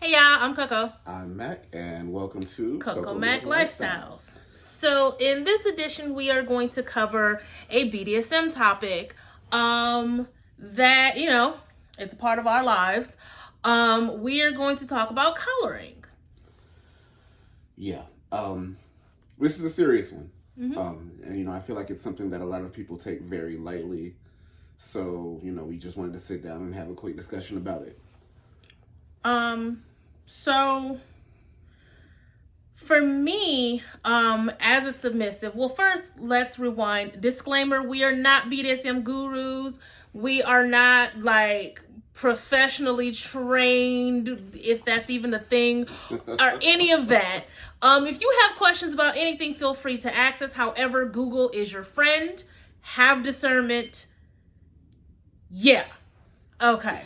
Hey y'all, I'm Coco. I'm Mac, and welcome to Coco Mac Lifestyles. So in this edition, we are going to cover a BDSM topic that, it's a part of our lives. We are going to talk about coloring. Yeah. This is a serious one. Mm-hmm. And, I feel like it's something that a lot of people take very lightly. So, we just wanted to sit down and have a quick discussion about it. So for me, as a submissive, well, first let's rewind. Disclaimer, we are not BDSM gurus. We are not like professionally trained, if that's even a thing, or any of that. If you have questions about anything, feel free to access. However, Google is your friend. Have discernment. Yeah. Okay.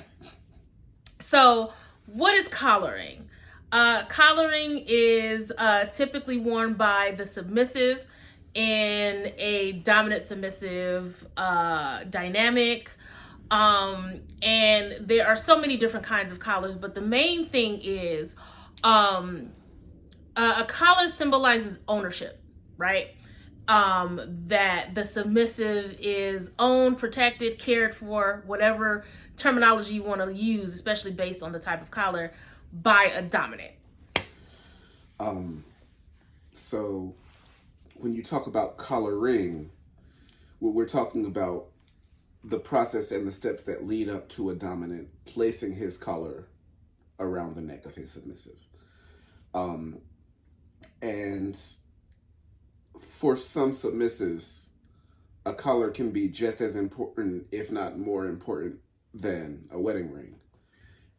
So what is collaring? Collaring is typically worn by the submissive in a dominant submissive dynamic. And there are so many different kinds of collars, but the main thing is a collar symbolizes ownership, right? That the submissive is owned, protected, cared for, whatever terminology you want to use, especially based on the type of collar, by a dominant. So when you talk about collaring, we're talking about the process and the steps that lead up to a dominant placing his collar around the neck of his submissive. And for some submissives, a collar can be just as important, if not more important, than a wedding ring.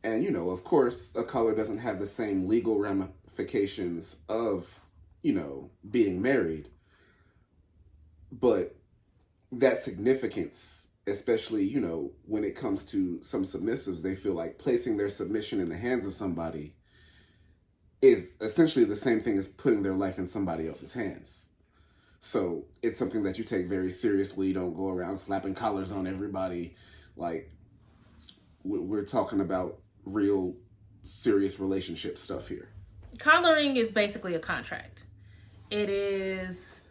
And, of course, a collar doesn't have the same legal ramifications of, being married. But that significance, especially, when it comes to some submissives, they feel like placing their submission in the hands of somebody is essentially the same thing as putting their life in somebody else's hands. So it's something that you take very seriously. You don't go around slapping collars on everybody. Like, we're talking about real serious relationship stuff here. Collaring is basically a contract. It is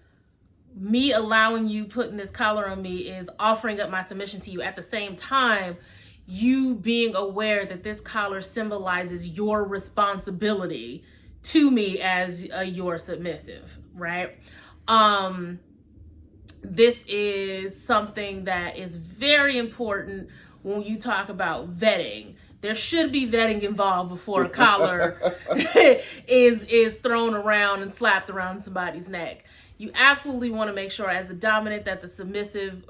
me allowing you, putting this collar on me is offering up my submission to you. At the same time, you being aware that this collar symbolizes your responsibility to me as your submissive, right? This is something that is very important when you talk about vetting. There should be vetting involved before a collar is thrown around and slapped around somebody's neck. You absolutely want to make sure as a dominant that the submissive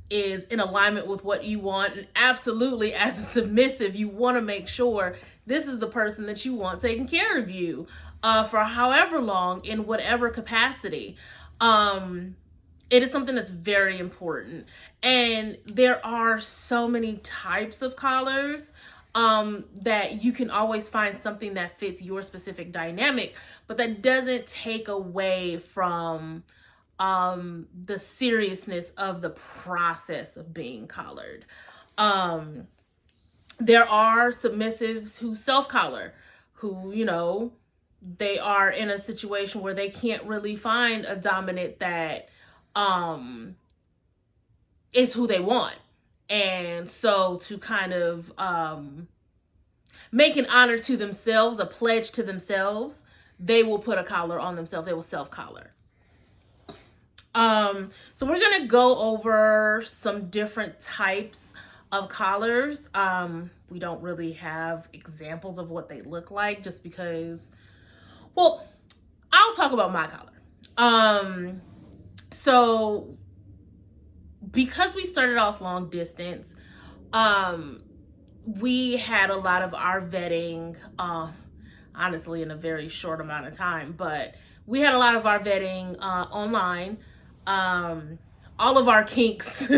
is in alignment with what you want. And absolutely as a submissive, you want to make sure this is the person that you want taking care of you for however long in whatever capacity. It is something that's very important. And there are so many types of collars that you can always find something that fits your specific dynamic, but that doesn't take away from the seriousness of the process of being collared. There are submissives who self-collar, who, they are in a situation where they can't really find a dominant that is who they want. And so to kind of make an honor to themselves, a pledge to themselves, they will put a collar on themselves. They will self-collar. So we're going to go over some different types of collars. We don't really have examples of what they look like just because, well, I'll talk about my collar. So because we started off long distance, we had a lot of our vetting, honestly, in a very short amount of time, but we had a lot of our vetting online. All of our kinks,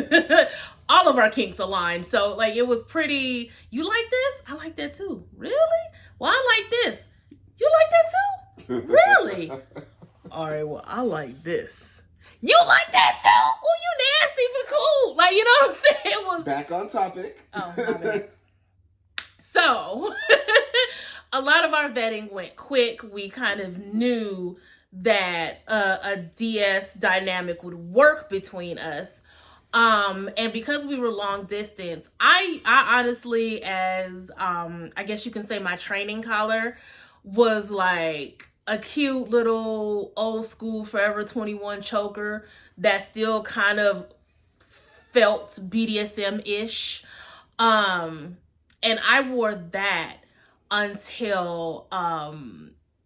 all of our kinks aligned. So like, it was pretty, you like this? I like that too. Really? Well, I like this. You like that too? Really? All right, well, I like this. You like that too? Oh, you nasty but cool. Like, you know what I'm saying? It was back on topic. Oh, my bad. So, a lot of our vetting went quick. We kind of knew that a DS dynamic would work between us. And because we were long distance, I honestly, as I guess you can say, my training collar was like a cute little old school Forever 21 choker that still kind of felt BDSM-ish. And I wore that until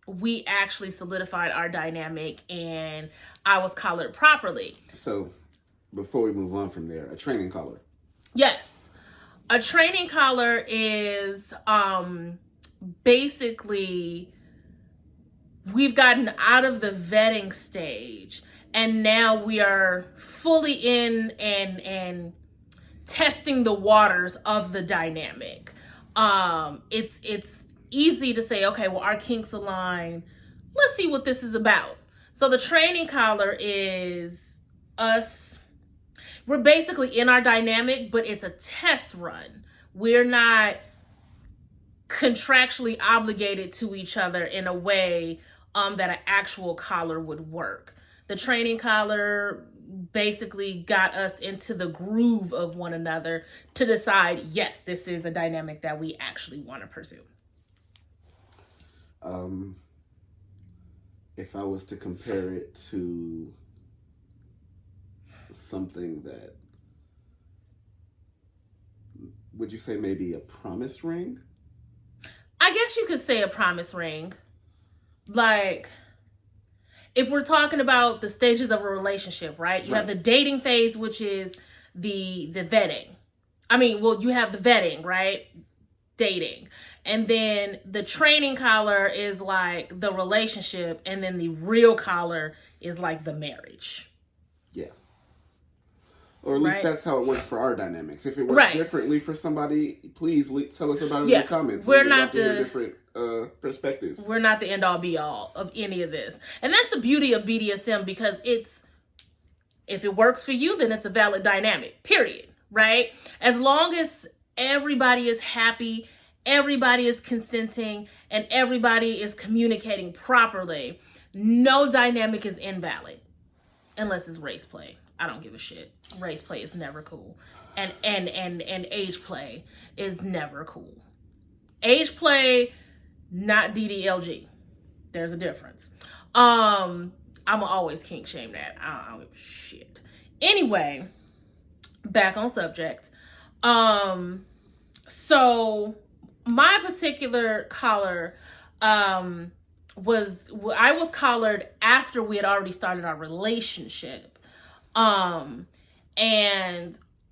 we actually solidified our dynamic and I was collared properly. So before we move on from there, a training collar. Yes. A training collar is basically, we've gotten out of the vetting stage and now we are fully in and testing the waters of the dynamic. It's easy to say, okay, well, our kinks align. Let's see what this is about. So the training collar is us. We're basically in our dynamic, but it's a test run. We're not contractually obligated to each other in a way that an actual collar would work. The training collar basically got us into the groove of one another to decide, yes, this is a dynamic that we actually want to pursue. If I was to compare it to something that, would you say maybe a promise ring? I guess you could say a promise ring. Like, if we're talking about the stages of a relationship, right? You have the dating phase, which is the vetting. I mean, well, you have the vetting, right? Dating. And then the training collar is like the relationship. And then the real collar is like the marriage. Yeah. Or at least that's how it works for our dynamics. If it works differently for somebody, please tell us about it in the comments. We're not the different perspectives. We're not the end all be all of any of this. And that's the beauty of BDSM, because it's, if it works for you, then it's a valid dynamic, period, right? As long as everybody is happy, everybody is consenting, and everybody is communicating properly, no dynamic is invalid unless it's race play. I don't give a shit. Race play is never cool. And age play is never cool. Age play, not DDLG. There's a difference. I'm always kink shame that. I don't give a shit. Anyway, back on subject. So my particular collar I was collared after we had already started our relationship. And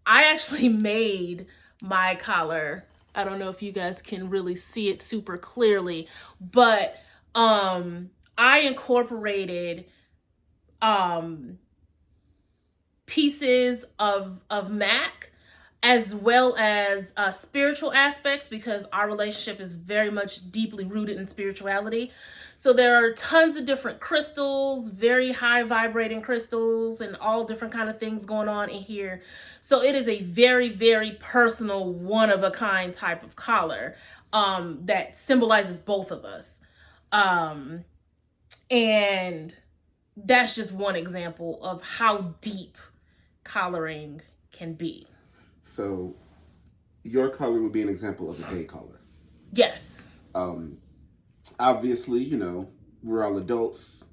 I actually made my collar. I don't know if you guys can really see it super clearly, but I incorporated pieces of MAC as well as spiritual aspects, because our relationship is very much deeply rooted in spirituality. So there are tons of different crystals, very high vibrating crystals, and all different kind of things going on in here. So it is a very, very personal, one-of-a-kind type of collar that symbolizes both of us. And that's just one example of how deep collaring can be. So your collar would be an example of a day collar. Yes. Obviously, we're all adults.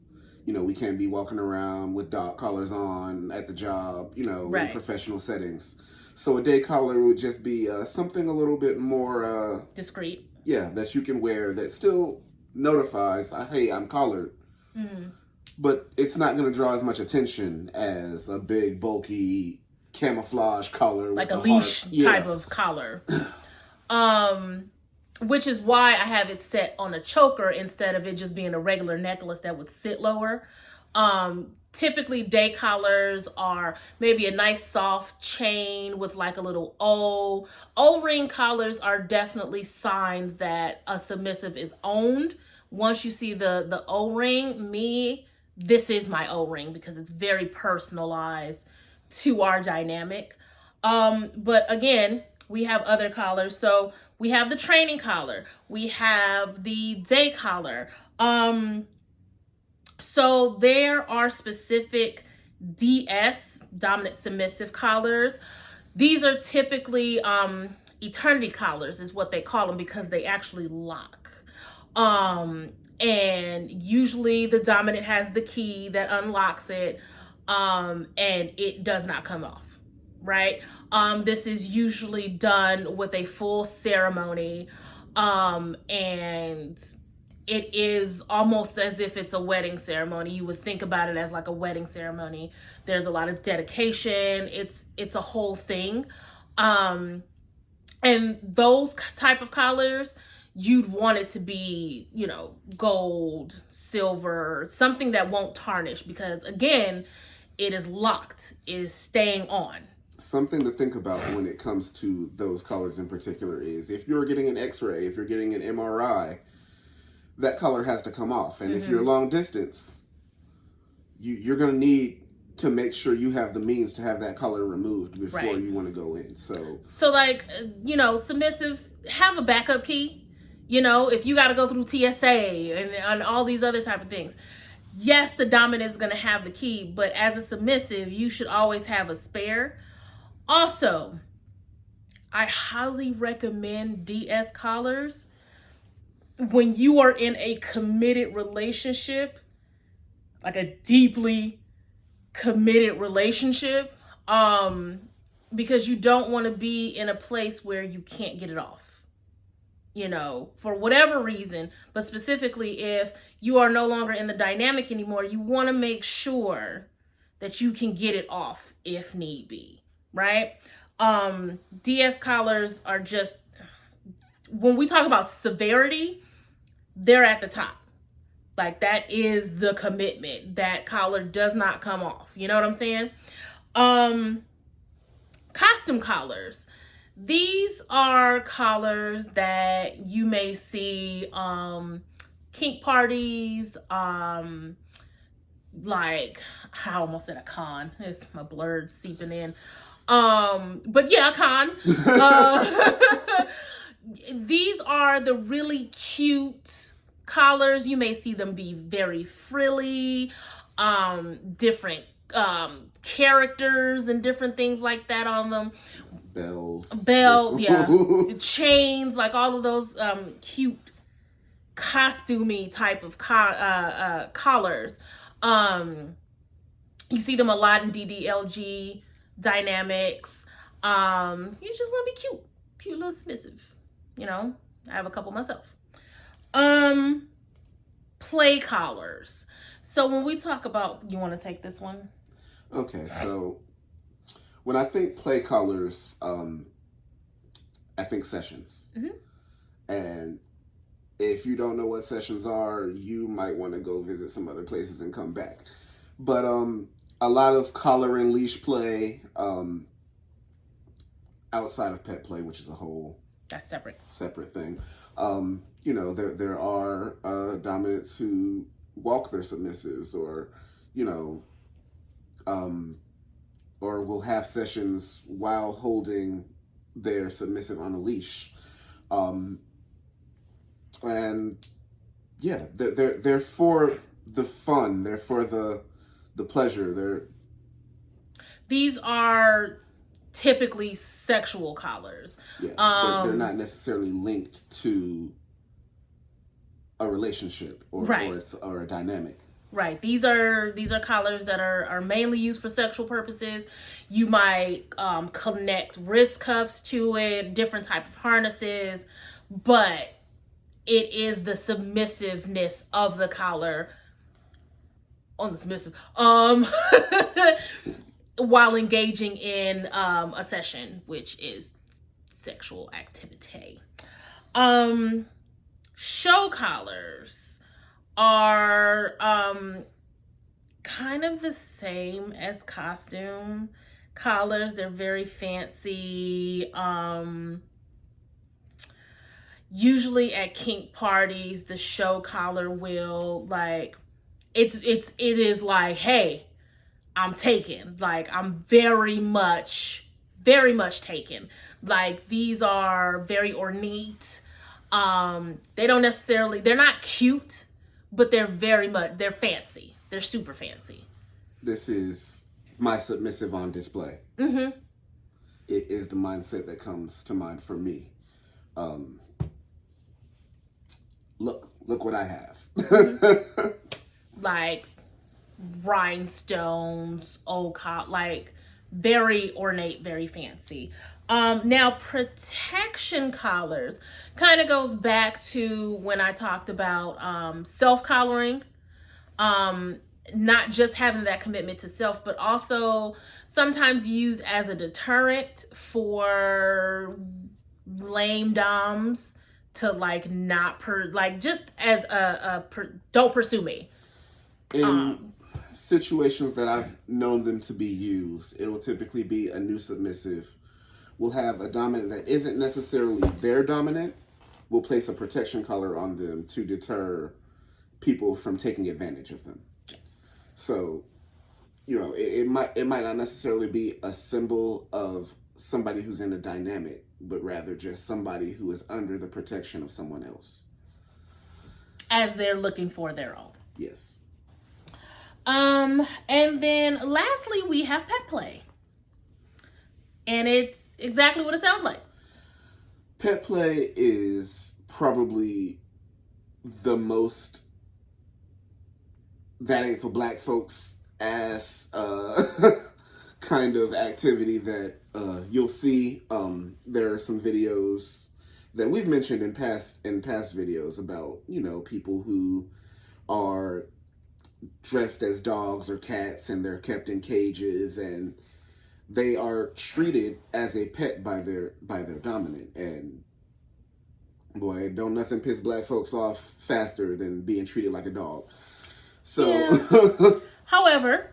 We can't be walking around with dog collars on at the job, in professional settings. So a day collar would just be something a little bit more discreet. Yeah, that you can wear that still notifies, hey, I'm collared. Mm-hmm. But it's not going to draw as much attention as a big, bulky camouflage collar. Like a leash type of collar. Which is why I have it set on a choker instead of it just being a regular necklace that would sit lower. Typically day collars are maybe a nice soft chain with like a little O. O-ring collars are definitely signs that a submissive is owned. Once you see the O-ring, this is my O-ring, because it's very personalized to our dynamic. But again, we have other collars. So we have the training collar. We have the day collar. So there are specific DS, dominant submissive collars. These are typically eternity collars is what they call them because they actually lock. And usually the dominant has the key that unlocks it, and it does not come off, right? This is usually done with a full ceremony, and it is almost as if it's a wedding ceremony. You would think about it as like a wedding ceremony. There's a lot of dedication. It's a whole thing. And those type of collars, you'd want it to be, you know, gold, silver, something that won't tarnish because, again, it is locked, it is staying on. Something to think about when it comes to those collars in particular is if you're getting an x-ray, if you're getting an MRI, that collar has to come off. And if you're long distance, you're going to need to make sure you have the means to have that collar removed before you want to go in. So like, you know, submissives have a backup key. You know, if you got to go through TSA and all these other type of things. Yes, the dominant is going to have the key, but as a submissive, you should always have a spare. Also, I highly recommend DS collars when you are in a committed relationship, like a deeply committed relationship, because you don't want to be in a place where you can't get it off, you know, for whatever reason. But specifically, if you are no longer in the dynamic anymore, you want to make sure that you can get it off if need be, right? DS collars are just, when we talk about severity, they're at the top. Like, that is the commitment. That collar does not come off. You know what I'm saying? Costume collars. These are collars that you may see kink parties, like, I almost said a con. It's my blurred seeping in. But yeah, a con. These are the really cute collars. You may see them be very frilly, different characters and different things like that on them. Bells, yeah. Chains, like all of those cute costumey type of collars. You see them a lot in DDLG dynamics. You just want to be cute little submissive. You know, I have a couple myself. Play collars. So when we talk about, you want to take this one? Okay, so when I think play collars, I think sessions. And if you don't know what sessions are, you might want to go visit some other places and come back. But a lot of collar and leash play, outside of pet play, which is a whole that's separate thing. You know, there are dominants who walk their submissives, or, you know, or will have sessions while holding their submissive on a leash. And yeah, they're for the fun. They're for the pleasure. These are typically sexual collars. Yeah, they're not necessarily linked to a relationship or a dynamic. Right. These are collars that are mainly used for sexual purposes. You might connect wrist cuffs to it, different type of harnesses, but it is the submissiveness of the collar on the submissive while engaging in a session, which is sexual activity. Show collars are kind of the same as costume collars. They're very fancy. Usually at kink parties, the show collar will, like, it is like, hey, I'm taken. Like, I'm very much very much taken. Like, these are very ornate. They don't necessarily, they're not cute, but they're fancy. They're super fancy. This is my submissive on display. Mm-hmm. It is the mindset that comes to mind for me. Look what I have. Mm-hmm. Like rhinestones, like very ornate, very fancy. Now, protection collars kind of goes back to when I talked about self-collaring. Not just having that commitment to self, but also sometimes used as a deterrent for lame doms to like not just as don't pursue me. In situations that I've known them to be used, it will typically be a new submissive will have a dominant that isn't necessarily their dominant, will place a protection collar on them to deter people from taking advantage of them. So, it might not necessarily be a symbol of somebody who's in a dynamic, but rather just somebody who is under the protection of someone else. As they're looking for their own. Yes. And then lastly, we have pet play. And it's exactly what it sounds like. Pet play is probably the most that ain't for black folks ass kind of activity that you'll see. There are some videos that we've mentioned in past videos about, people who are dressed as dogs or cats and they're kept in cages and they are treated as a pet by their dominant. And boy, don't nothing piss black folks off faster than being treated like a dog. So, yeah. However,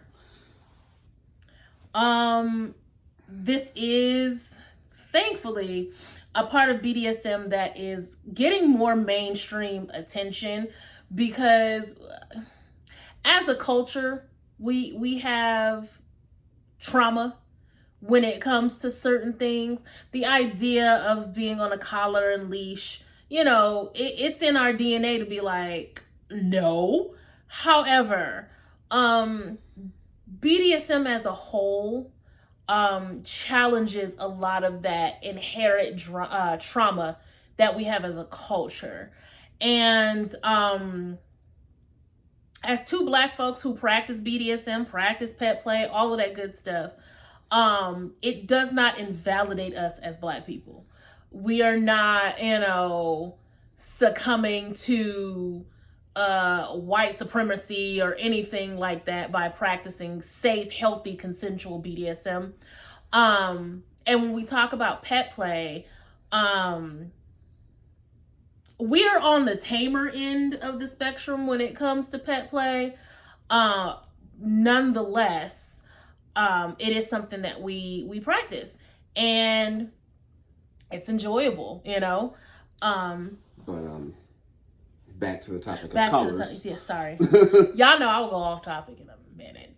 this is thankfully a part of BDSM that is getting more mainstream attention because as a culture, we have trauma when it comes to certain things. The idea of being on a collar and leash, it's in our DNA to be like, no. However, BDSM as a whole challenges a lot of that inherent trauma that we have as a culture. And as two black folks who practice BDSM, practice pet play, all of that good stuff, it does not invalidate us as black people. We are not, succumbing to white supremacy or anything like that by practicing safe, healthy, consensual BDSM. And when we talk about pet play, we are on the tamer end of the spectrum when it comes to pet play. Nonetheless, it is something that we practice and it's enjoyable, But back to the topic of colors. Yeah, sorry. Y'all know I'll go off topic in a minute.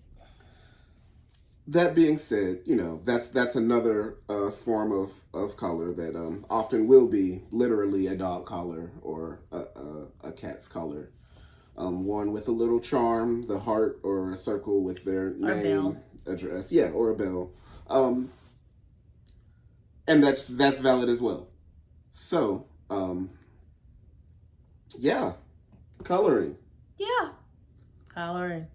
That being said, that's another form of collar that often will be literally a dog collar or a cat's collar. Worn with a little charm, the heart or a circle with their name, address, or a bell. And that's valid as well. So, coloring. Yeah, coloring.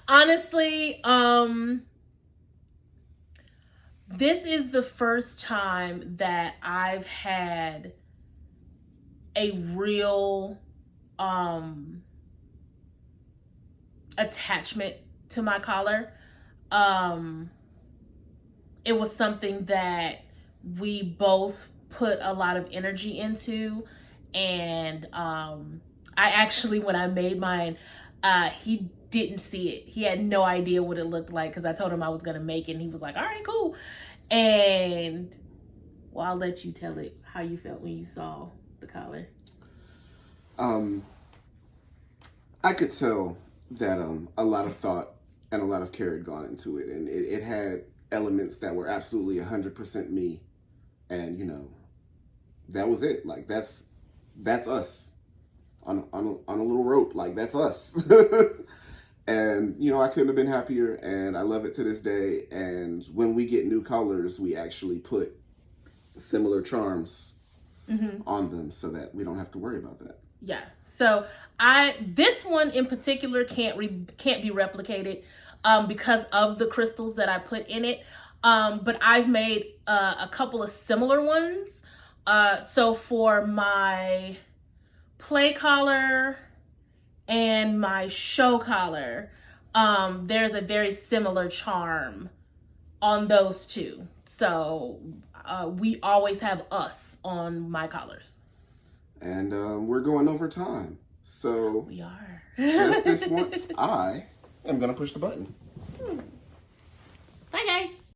Honestly, this is the first time that I've had a real attachment to my collar. It was something that we both put a lot of energy into. And I actually, when I made mine, he didn't see it. He had no idea what it looked like because I told him I was going to make it. And he was like, all right, cool. And well, I'll let you tell it how you felt when you saw the collar. I could tell that a lot of thought and a lot of care had gone into it. And it had elements that were absolutely 100% me. And, you know, that was it. Like, that's us on a little rope. Like, that's us. And, you know, I couldn't have been happier, and I love it to this day. And when we get new colors, we actually put similar charms on them so that we don't have to worry about that. Yeah. So this one in particular can't be replicated because of the crystals that I put in it. But I've made a couple of similar ones. So for my play collar and my show collar, there's a very similar charm on those two. So we always have us on my collars. And we're going over time. So we are. Just this once, I am going to push the button. Bye, guys.